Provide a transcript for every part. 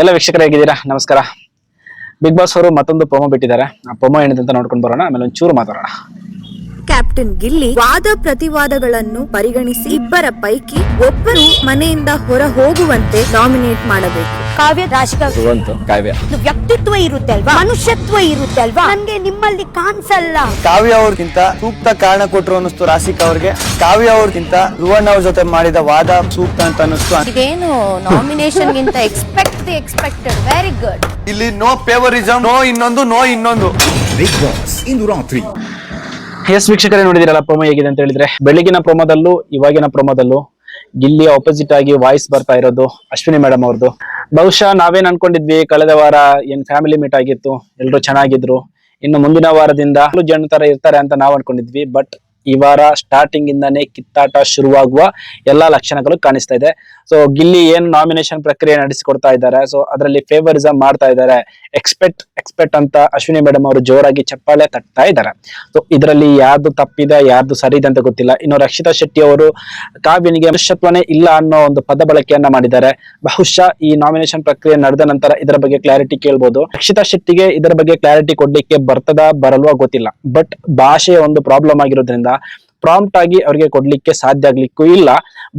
ಎಲ್ಲ ವೀಕ್ಷಕರು ಹೇಗಿದ್ದೀರಾ? ನಮಸ್ಕಾರ. ಬಿಗ್ ಬಾಸ್ ಅವರು ಮತ್ತೊಂದು ಪ್ರೊಮೋ ಬಿಟ್ಟಿದ್ದಾರೆ. ಆ ಪ್ರೊಮೋ ಏನಿದೆ ಅಂತ ನೋಡ್ಕೊಂಡು ಬರೋಣ, ಆಮೇಲೆ ಒಂಚೂರು ಮಾತಾಡೋಣ. ಕ್ಯಾಪ್ಟನ್ ಗಿಲ್ಲಿ ವಾದ ಪ್ರತಿವಾದಗಳನ್ನು ಪರಿಗಣಿಸಿ ಇಬ್ಬರ ಪೈಕಿ ಒಬ್ಬರು ಮನೆಯಿಂದ ಹೊರ ಹೋಗುವಂತೆ ನಾಮಿನೇಟ್ ಮಾಡಬೇಕು. ಕಾವ್ಯ ರಾಶಿಕಾ ಕಾವ್ಯ ವ್ಯಕ್ತಿತ್ವ ಇರುತ್ತೆ ಅಲ್ವಾ, ಮನುಷ್ಯತ್ವ ಇರುತ್ತೆ ಅಲ್ವಾ, ನನ್ಗೆ ನಿಮ್ಮಲ್ಲಿ ಕಾಣಿಸಲ್ಲ. ಕಾವ್ಯ ಅವ್ರಿಗಿಂತ ಸೂಕ್ತ ಕಾರಣ ಕೊಟ್ಟರು ಅನ್ನಿಸ್ತು ರಾಶಿಕಾ ಅವ್ರಿಗೆ. ಕಾವ್ಯ ಅವ್ರಿಗಿಂತ ಧ್ರುವಣ್ಣ ಅವ್ರ ಜೊತೆ ಮಾಡಿದ ವಾದ ಸೂಕ್ತ ಅಂತ ಅನ್ನಿಸ್ತು. ಇದೇನು ನಾಮಿನೇಷನ್ ಗಿಂತ ಎಕ್ಸ್ಪೆಕ್ಟೆಡ್ ವೆರಿ ಗುಡ್. ಇಲ್ಲಿ ನೋ ಫೇವರಿಸಂ, ನೋ ಇನ್ನೊಂದು. ಬಿಗ್ ಬಾಸ್ ಇಂದು ರಾತ್ರಿ. ಎಸ್ ವೀಕ್ಷಕರೇ, ನೋಡಿದಿರಲ್ಲ ಪ್ರೊಮೋ ಹೇಗಿದೆ ಅಂತ ಹೇಳಿದ್ರೆ, ಬೆಳಗಿನ ಪ್ರೊಮೋದಲ್ಲೂ ಇವಾಗಿನ ಪ್ರೊಮೋದಲ್ಲೂ ಗಿಲ್ಲಿ ಆಪೋಸಿಟ್ ಆಗಿ ವಾಯ್ಸ್ ಬರ್ತಾ ಇರೋದು ಅಶ್ವಿನಿ ಮೇಡಮ್ ಅವ್ರದ್ದು. ಬಹುಶಃ ನಾವೇನ್ ಅನ್ಕೊಂಡಿದ್ವಿ, ಕಳೆದ ವಾರ ಏನ್ ಫ್ಯಾಮಿಲಿ ಮೀಟ್ ಆಗಿತ್ತು, ಎಲ್ರು ಚೆನ್ನಾಗಿದ್ರು, ಇನ್ನು ಮುಂದಿನ ವಾರದಿಂದ ಜನ ತರ ಇರ್ತಾರೆ ಅಂತ ನಾವ್ ಅನ್ಕೊಂಡಿದ್ವಿ. ಬಟ್ ಈ ವಾರ ಸ್ಟಾರ್ಟಿಂಗ್ ಇಂದಾನೇ ಕಿತ್ತಾಟ ಶುರುವಾಗುವ ಎಲ್ಲಾ ಲಕ್ಷಣಗಳು ಕಾಣಿಸ್ತಾ ಇದೆ. ಸೊ ಗಿಲ್ಲಿ ಏನ್ ನಾಮಿನೇಷನ್ ಪ್ರಕ್ರಿಯೆ ನಡೆಸಿಕೊಡ್ತಾ ಇದ್ದಾರೆ, ಸೊ ಅದರಲ್ಲಿ ಫೇವರಿಸಂ ಮಾಡ್ತಾ ಇದ್ದಾರೆ, ಎಕ್ಸ್ಪೆಕ್ಟ್ ಅಂತ ಅಶ್ವಿನಿ ಮೇಡಮ್ ಅವರು ಜೋರಾಗಿ ಚಪ್ಪಾಳೆ ತಟ್ತಾ ಇದ್ದಾರೆ. ಸೊ ಇದರಲ್ಲಿ ಯಾರ್ದು ತಪ್ಪಿದೆ ಯಾರ್ದು ಸರಿ ಇದೆ ಅಂತ ಗೊತ್ತಿಲ್ಲ. ಇನ್ನು ರಕ್ಷಿತಾ ಶೆಟ್ಟಿ ಅವರು ಕಾವ್ಯನಿಗೆ ಮನುಷ್ಯತ್ವನೇ ಇಲ್ಲ ಅನ್ನೋ ಒಂದು ಪದ ಬಳಕೆಯನ್ನ ಮಾಡಿದ್ದಾರೆ. ಬಹುಶಃ ಈ ನಾಮಿನೇಷನ್ ಪ್ರಕ್ರಿಯೆ ನಡೆದ ನಂತರ ಇದರ ಬಗ್ಗೆ ಕ್ಲಾರಿಟಿ ಕೇಳ್ಬೋದು. ರಕ್ಷಿತಾ ಶೆಟ್ಟಿಗೆ ಇದರ ಬಗ್ಗೆ ಕ್ಲಾರಿಟಿ ಕೊಡ್ಲಿಕ್ಕೆ ಬರಲ್ವಾ ಗೊತ್ತಿಲ್ಲ. ಬಟ್ ಭಾಷೆಯ ಒಂದು ಪ್ರಾಬ್ಲಮ್ ಆಗಿರೋದ್ರಿಂದ ಪ್ರಾಂಪ್ಟ್ ಆಗಿ ಅವರಿಗೆ ಕೊಡ್ಲಿಕ್ಕೆ ಸಾಧ್ಯ ಆಗ್ಲಿಕ್ಕೂ ಇಲ್ಲ.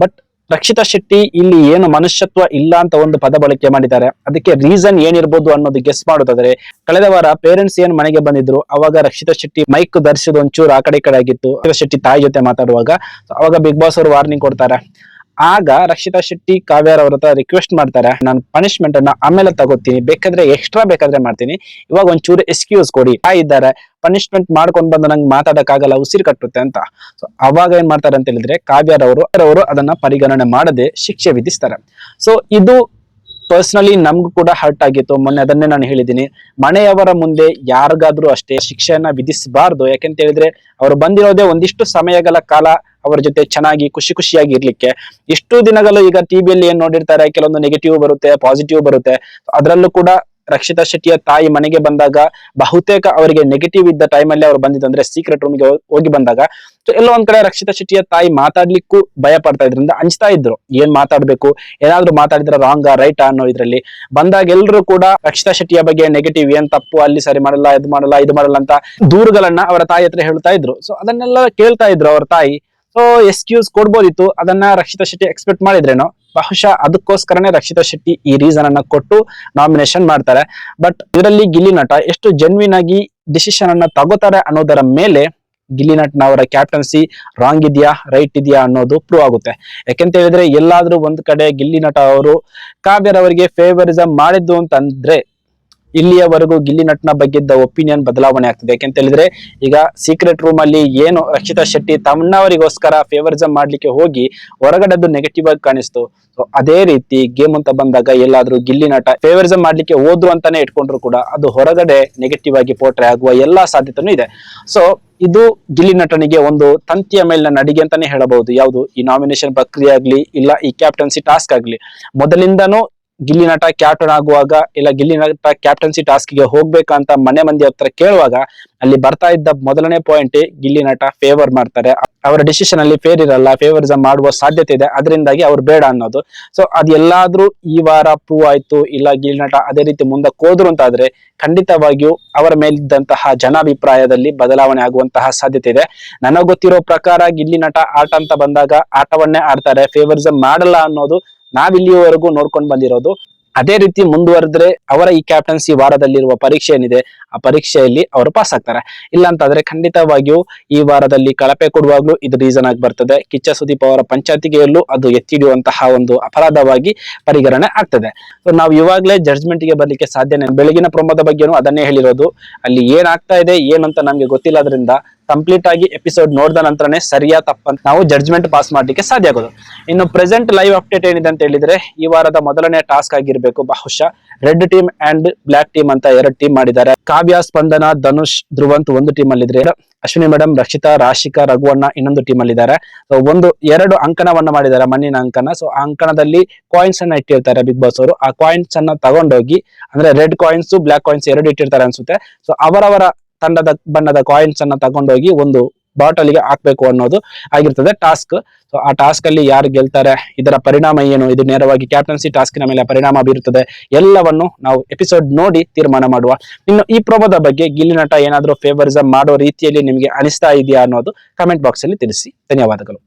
ಬಟ್ ರಕ್ಷಿತಾ ಶೆಟ್ಟಿ ಇಲ್ಲಿ ಏನು ಮನುಷ್ಯತ್ವ ಇಲ್ಲ ಅಂತ ಒಂದು ಪದ ಬಳಕೆ ಮಾಡಿದ್ದಾರೆ. ಅದಕ್ಕೆ ರೀಸನ್ ಏನಿರ್ಬೋದು ಅನ್ನೋದು ಗೆಸ್ ಮಾಡೋದಾದ್ರೆ, ಕಳೆದ ವಾರ ಪೇರೆಂಟ್ಸ್ ಏನ್ ಮನೆಗೆ ಬಂದಿದ್ರು, ಅವಾಗ ರಕ್ಷಿತಾ ಶೆಟ್ಟಿ ಮೈಕ್ ಧರಿಸಿದ ಒಂಚೂರು ಆ ಕಡೆ ಆಗಿತ್ತು. ರಕ್ಷಿತಾ ಶೆಟ್ಟಿ ತಾಯಿ ಜೊತೆ ಮಾತಾಡುವಾಗ ಅವಾಗ ಬಿಗ್ ಬಾಸ್ ಅವರು ವಾರ್ನಿಂಗ್ ಕೊಡ್ತಾರೆ. ಆಗ ರಕ್ಷಿತಾ ಶೆಟ್ಟಿ ಕಾವ್ಯ ಅವ್ರ ಹತ್ರ ರಿಕ್ವೆಸ್ಟ್ ಮಾಡ್ತಾರೆ, ನಾನು ಪನಿಷ್ಮೆಂಟ್ ಅನ್ನ ಆಮೇಲೆ ತಗೋತೀನಿ, ಬೇಕಾದ್ರೆ ಎಕ್ಸ್ಟ್ರಾ ಬೇಕಾದ್ರೆ ಮಾಡ್ತೀನಿ, ಇವಾಗ ಒಂಚೂರು ಎಕ್ಸ್ಕ್ಯೂಸ್ ಕೊಡಿ. ಇದ್ದಾರೆ ಪನಿಷ್ಮೆಂಟ್ ಮಾಡ್ಕೊಂಡ್ ಬಂದ ನಂಗೆ ಮಾತಾಡಕ್ಕಾಗಲ್ಲ, ಉಸಿರು ಕಟ್ಟುತ್ತೆ ಅಂತ. ಸೊ ಅವಾಗ ಏನ್ ಮಾಡ್ತಾರೆ ಅಂತ ಹೇಳಿದ್ರೆ, ಕಾವ್ಯರವರು ಅದನ್ನ ಪರಿಗಣನೆ ಮಾಡದೆ ಶಿಕ್ಷೆ ವಿಧಿಸ್ತಾರೆ. ಸೊ ಇದು ಪರ್ಸನಲಿ ನಮ್ಗೂ ಕೂಡ ಹರ್ಟ್ ಆಗಿತ್ತು. ಮೊನ್ನೆ ಅದನ್ನೇ ನಾನು ಹೇಳಿದ್ದೀನಿ, ಮನೆಯವರ ಮುಂದೆ ಯಾರಿಗಾದ್ರೂ ಅಷ್ಟೇ ಶಿಕ್ಷೆಯನ್ನ ವಿಧಿಸಬಾರ್ದು. ಯಾಕೆಂತ ಹೇಳಿದ್ರೆ ಅವರು ಬಂದಿರೋದೇ ಒಂದಿಷ್ಟು ಸಮಯಗಳ ಕಾಲ ಅವರ ಜೊತೆ ಚೆನ್ನಾಗಿ ಖುಷಿಯಾಗಿ ಇರ್ಲಿಕ್ಕೆ. ಇಷ್ಟು ದಿನಗಳು ಈಗ ಟಿವಿಯಲ್ಲಿ ಏನ್ ನೋಡಿರ್ತಾರೆ, ಕೆಲವೊಂದು ನೆಗೆಟಿವ್ ಬರುತ್ತೆ, ಪಾಸಿಟಿವ್ ಬರುತ್ತೆ. ಅದರಲ್ಲೂ ಕೂಡ ರಕ್ಷಿತಾ ಶೆಟ್ಟಿಯ ತಾಯಿ ಮನೆಗೆ ಬಂದಾಗ ಬಹುತೇಕ ಅವರಿಗೆ ನೆಗೆಟಿವ್ ಇದ್ದ ಟೈಮಲ್ಲಿ ಅವ್ರು ಬಂದಿದ್ದಂದ್ರೆ ಸೀಕ್ರೆಟ್ ರೂಮ್ಗೆ ಹೋಗಿ ಬಂದಾಗ, ಸೊ ಎಲ್ಲೋ ಒಂದ್ ಕಡೆ ರಕ್ಷಿತಾ ಶೆಟ್ಟಿಯ ತಾಯಿ ಮಾತಾಡ್ಲಿಕ್ಕೂ ಭಯ ಪಡ್ತಾ ಇದ್ರಿಂದ ಅಂಜ್ತಾ ಇದ್ರು, ಏನ್ ಮಾತಾಡ್ಬೇಕು, ಏನಾದ್ರು ಮಾತಾಡಿದ್ರೆ ರಾಂಗಾ ರೈಟಾ ಅನ್ನೋ ಇದ್ರಲ್ಲಿ ಬಂದಾಗ ಎಲ್ರು ಕೂಡ ರಕ್ಷಿತಾ ಶೆಟ್ಟಿಯ ಬಗ್ಗೆ ನೆಗೆಟಿವ್, ಏನ್ ತಪ್ಪು, ಅಲ್ಲಿ ಸರಿ ಮಾಡಲ್ಲ, ಇದು ಮಾಡಲ್ಲ ಅಂತ ದೂರುಗಳನ್ನ ಅವರ ತಾಯಿ ಹತ್ರ ಹೇಳ್ತಾ ಇದ್ರು. ಸೊ ಅದನ್ನೆಲ್ಲ ಕೇಳ್ತಾ ಇದ್ರು ಅವ್ರ ತಾಯಿ. ಸೊ ಎಕ್ಸ್ಕ್ಯೂಸ್ ಕೊಡ್ಬೋದಿತ್ತು, ಅದನ್ನ ರಕ್ಷಿತಾ ಶೆಟ್ಟಿ ಎಕ್ಸ್ಪೆಕ್ಟ್ ಮಾಡಿದ್ರೇನೋ. ಬಹುಶಃ ಅದಕ್ಕೋಸ್ಕರನೇ ರಕ್ಷಿತಾ ಶೆಟ್ಟಿ ಈ ರೀಸನ್ ಅನ್ನ ಕೊಟ್ಟು ನಾಮಿನೇಷನ್ ಮಾಡ್ತಾರೆ. ಬಟ್ ಇದರಲ್ಲಿ ಗಿಲ್ಲಿ ನಟ ಎಷ್ಟು ಜೆನ್ವಿನ್ ಆಗಿ ಡಿಸಿಷನ್ ಅನ್ನ ತಗೋತಾರೆ ಅನ್ನೋದರ ಮೇಲೆ ಗಿಲ್ಲಿ ನಟನವರ ಕ್ಯಾಪ್ಟನ್ಸಿ ರಾಂಗ್ ಇದೆಯಾ ರೈಟ್ ಇದೆಯಾ ಅನ್ನೋದು ಪ್ರೂವ್ ಆಗುತ್ತೆ. ಯಾಕೆಂತ ಹೇಳಿದ್ರೆ, ಎಲ್ಲಾದ್ರೂ ಒಂದ್ ಕಡೆ ಗಿಲ್ಲಿ ನಟ ಅವರು ಕಾವ್ಯರವರಿಗೆ ಫೇವರಿಸಂ ಮಾಡಿದ್ದು ಅಂತಂದ್ರೆ ಇಲ್ಲಿಯವರೆಗೂ ಗಿಲ್ಲಿ ನಟನ ಬಗ್ಗೆದ್ದ ಒಪಿನಿಯನ್ ಬದಲಾವಣೆ ಆಗ್ತದೆ. ಯಾಕೆಂತ ಹೇಳಿದ್ರೆ, ಈಗ ಸೀಕ್ರೆಟ್ ರೂಮ್ ಅಲ್ಲಿ ಏನು ರಕ್ಷಿತಾ ಶೆಟ್ಟಿ ತಮ್ಮನವರಿಗೋಸ್ಕರ ಫೇವರಿಸಂ ಮಾಡ್ಲಿಕ್ಕೆ ಹೋಗಿ ಹೊರಗಡೆದ್ದು ನೆಗೆಟಿವ್ ಆಗಿ ಕಾಣಿಸ್ತು. ಸೊ ಅದೇ ರೀತಿ ಗೇಮ್ ಅಂತ ಬಂದಾಗ ಎಲ್ಲಾದ್ರೂ ಗಿಲ್ಲಿ ನಟ ಫೇವರಿಸಂ ಮಾಡ್ಲಿಕ್ಕೆ ಹೋದ್ರು ಅಂತಾನೆ ಇಟ್ಕೊಂಡ್ರು ಕೂಡ ಅದು ಹೊರಗಡೆ ನೆಗೆಟಿವ್ ಆಗಿ ಪೋರ್ಟ್ರೆ ಆಗುವ ಎಲ್ಲಾ ಸಾಧ್ಯತೆನೂ ಇದೆ. ಸೊ ಇದು ಗಿಲ್ಲಿ ನಟನಿಗೆ ಒಂದು ತಂತಿಯ ಮೇಲಿನ ನಡಿಗೆ ಅಂತಾನೆ ಹೇಳಬಹುದು. ಯಾವುದು ಈ ನಾಮಿನೇಷನ್ ಪ್ರಕ್ರಿಯೆ ಆಗ್ಲಿ, ಇಲ್ಲ ಈ ಕ್ಯಾಪ್ಟನ್ಸಿ ಟಾಸ್ಕ್ ಆಗ್ಲಿ, ಮೊದಲಿಂದನೂ ಗಿಲ್ಲಿ ನಟ ಕ್ಯಾಪ್ಟನ್ ಆಗುವಾಗ, ಇಲ್ಲ ಗಿಲ್ಲಿ ನಟ ಕ್ಯಾಪ್ಟನ್ಸಿ ಟಾಸ್ಕ್ ಗೆ ಹೋಗ್ಬೇಕಂತ ಮನೆ ಮಂದಿ ಹತ್ರ ಕೇಳುವಾಗ ಅಲ್ಲಿ ಬರ್ತಾ ಇದ್ದ ಮೊದಲನೇ ಪಾಯಿಂಟ್, ಗಿಲ್ಲಿ ನಟ ಫೇವರ್ ಮಾಡ್ತಾರೆ, ಅವರ ಡಿಸಿಷನ್ ಅಲ್ಲಿ ಫೇರ್ ಇರಲ್ಲ, ಫೇವರಿಸಂ ಮಾಡುವ ಸಾಧ್ಯತೆ ಇದೆ, ಅದರಿಂದಾಗಿ ಅವ್ರು ಬೇಡ ಅನ್ನೋದು. ಸೊ ಅದೆಲ್ಲಾದ್ರೂ ಈ ವಾರ ಪ್ರೂವ್ ಆಯ್ತು, ಇಲ್ಲ ಗಿಲ್ಲಿ ನಟ ಅದೇ ರೀತಿ ಮುಂದಕ್ಕೆ ಹೋದ್ರು ಅಂತ ಆದ್ರೆ ಖಂಡಿತವಾಗಿಯೂ ಅವರ ಮೇಲಿದ್ದಂತಹ ಜನಾಭಿಪ್ರಾಯದಲ್ಲಿ ಬದಲಾವಣೆ ಆಗುವಂತಹ ಸಾಧ್ಯತೆ ಇದೆ. ನನಗೆ ಗೊತ್ತಿರೋ ಪ್ರಕಾರ ಗಿಲ್ಲಿ ನಟ ಆಟ ಅಂತ ಬಂದಾಗ ಆಟವನ್ನೇ ಆಡ್ತಾರೆ, ಫೇವರಿಸಂ ಮಾಡಲ್ಲ ಅನ್ನೋದು ನಾವಿಲ್ಲಿಯವರೆಗೂ ನೋಡ್ಕೊಂಡು ಬಂದಿರೋದು. ಅದೇ ರೀತಿ ಮುಂದುವರೆದ್ರೆ ಅವರ ಈ ಕ್ಯಾಪ್ಟನ್ಸಿ ವಾರದಲ್ಲಿರುವ ಪರೀಕ್ಷೆ ಏನಿದೆ ಆ ಪರೀಕ್ಷೆಯಲ್ಲಿ ಅವರು ಪಾಸ್ ಆಗ್ತಾರೆ. ಇಲ್ಲ ಅಂತಂದ್ರೆ ಖಂಡಿತವಾಗಿಯೂ ಈ ವಾರದಲ್ಲಿ ಕಳಪೆ ಕೊಡುವಾಗ್ಲೂ ಇದು ರೀಸನ್ ಆಗಿ ಬರ್ತದೆ. ಕಿಚ್ಚ ಸುದೀಪ್ ಅವರ ಪಂಚಾಯತಿಗೆಯಲ್ಲೂ ಅದು ಎತ್ತಿಡಿಯುವಂತಹ ಒಂದು ಅಪರಾಧವಾಗಿ ಪರಿಗಣನೆ ಆಗ್ತದೆ. ಸೊ ನಾವು ಇವಾಗಲೇ ಜಡ್ಜ್ಮೆಂಟ್ ಗೆ ಬರ್ಲಿಕ್ಕೆ ಸಾಧ್ಯನೇ. ಬೆಳಗಿನ ಪ್ರಮೋದ ಬಗ್ಗೆನೂ ಅದನ್ನೇ ಹೇಳಿರೋದು, ಅಲ್ಲಿ ಏನಾಗ್ತಾ ಇದೆ ಏನಂತ ನಮ್ಗೆ ಗೊತ್ತಿಲ್ಲದ್ರಿಂದ ಕಂಪ್ಲೀಟ್ ಆಗಿ ಎಪಿಸೋಡ್ ನೋಡಿದ ನಂತರನೇ ಸರಿಯಾ ತಪ್ಪಂತ ನಾವು ಜಡ್ಜ್ಮೆಂಟ್ ಪಾಸ್ ಮಾಡ್ಲಿಕ್ಕೆ ಸಾಧ್ಯ ಆಗೋದು. ಇನ್ನು ಪ್ರೆಸೆಂಟ್ ಲೈವ್ ಅಪ್ಡೇಟ್ ಏನಿದೆ ಅಂತ ಹೇಳಿದ್ರೆ, ಈ ವಾರದ ಮೊದಲನೇ ಟಾಸ್ಕ್ ಆಗಿರ್ಬೇಕು ಬಹುಶಃ. Red team and black team ಅಂತ 2 ಟೀಮ್ ಮಾಡಿದ್ದಾರೆ. ಕಾವ್ಯ, ಸ್ಪಂದನ, ಧನುಷ್, ಧ್ರುವಂತ್ ಒಂದು ಟೀಮ್ ಅಲ್ಲಿ ಇದ್ರೆ, ಅಶ್ವಿನಿ ಮೇಡಮ್, ರಕ್ಷಿತಾ, ರಾಶಿಕಾ, ರಘುವಣ್ಣ ಇನ್ನೊಂದು ಟೀಮ್ ಅಲ್ಲಿ ಇದ್ದಾರೆ. ಸೊ 2 ಅಂಕಣವನ್ನ ಮಾಡಿದ್ದಾರೆ, ಮಣ್ಣಿನ ಅಂಕನ. ಸೊ ಆ ಅಂಕಣದಲ್ಲಿ ಕಾಯಿನ್ಸ್ ಅನ್ನ ಇಟ್ಟಿರ್ತಾರೆ ಬಿಗ್ ಬಾಸ್ ಅವರು. ಆ ಕಾಯಿನ್ಸ್ ಅನ್ನ ತಗೊಂಡೋಗಿ, ಅಂದ್ರೆ ರೆಡ್ ಕಾಯಿನ್ಸ್ ಬ್ಲಾಕ್ ಕಾಯಿನ್ಸ್ 2 ಇಟ್ಟಿರ್ತಾರೆ ಅನ್ಸುತ್ತೆ. ಸೊ ಅವರವರ ತಂಡದ ಬಣ್ಣದ ಕಾಯಿನ್ಸ್ ಅನ್ನ ತಗೊಂಡೋಗಿ ಒಂದು ಬಾಟಲ್ಗೆ ಹಾಕ್ಬೇಕು ಅನ್ನೋದು ಆಗಿರ್ತದೆ ಟಾಸ್ಕ್. ಸೊ ಆ ಟಾಸ್ಕ್ ಅಲ್ಲಿ ಯಾರು ಗೆಲ್ತಾರೆ, ಇದರ ಪರಿಣಾಮ ಏನು, ಇದು ನೇರವಾಗಿ ಕ್ಯಾಪ್ಟನ್ಸಿ ಟಾಸ್ಕಿನ ಮೇಲೆ ಪರಿಣಾಮ ಬೀರುತ್ತದೆ, ಎಲ್ಲವನ್ನು ನಾವು ಎಪಿಸೋಡ್ ನೋಡಿ ತೀರ್ಮಾನ ಮಾಡುವ. ಇನ್ನು ಈ ಪ್ರೋಮೋದ ಬಗ್ಗೆ ಗಿಲ್ಲಿ ನಟ ಏನಾದ್ರೂ ಫೇವರಿಸಂ ಮಾಡೋ ರೀತಿಯಲ್ಲಿ ನಿಮ್ಗೆ ಅನಿಸ್ತಾ ಇದೆಯಾ ಅನ್ನೋದು ಕಮೆಂಟ್ ಬಾಕ್ಸ್ ಅಲ್ಲಿ ತಿಳಿಸಿ. ಧನ್ಯವಾದಗಳು.